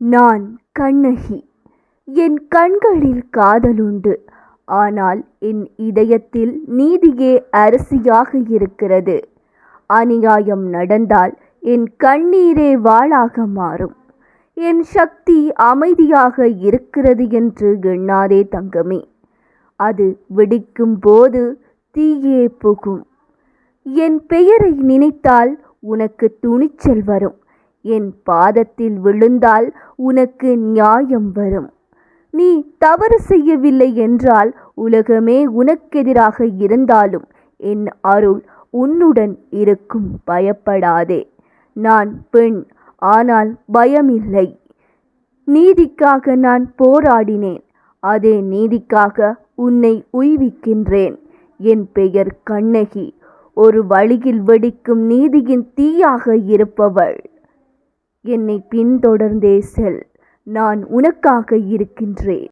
நான் கண்ணகி. என் கண்களில் காதலுண்டு. ஆனால் என் இதயத்தில் நீதியே அரசியாக இருக்கிறது. அநியாயம் நடந்தால் என் கண்ணீரே வாளாக மாறும். என் சக்தி அமைதியாக இருக்கிறது என்று எண்ணாதே தங்கமே. அது வெடிக்கும் போது தீயே புகும். என் பெயரை நினைத்தால் உனக்கு துணிச்சல் வரும். என் பாதத்தில் விழுந்தால் உனக்கு நியாயம் வரும். நீ தவறு செய்யவில்லை என்றால் உலகமே உனக்கெதிராக இருந்தாலும் என் அருள் உன்னுடன் இருக்கும். பயப்படாதே. நான் பெண், ஆனால் பயமில்லை. நீதிக்காக நான் போராடினேன். அதே நீதிக்காக உன்னை உய்விக்கின்றேன். என் பெயர் கண்ணகி. ஒரு வழியில் வெடிக்கும் நீதியின் தீயாக இருப்பவள். என்னை பின்தொடர்ந்தே செல். நான் உனக்காக இருக்கின்றேன்.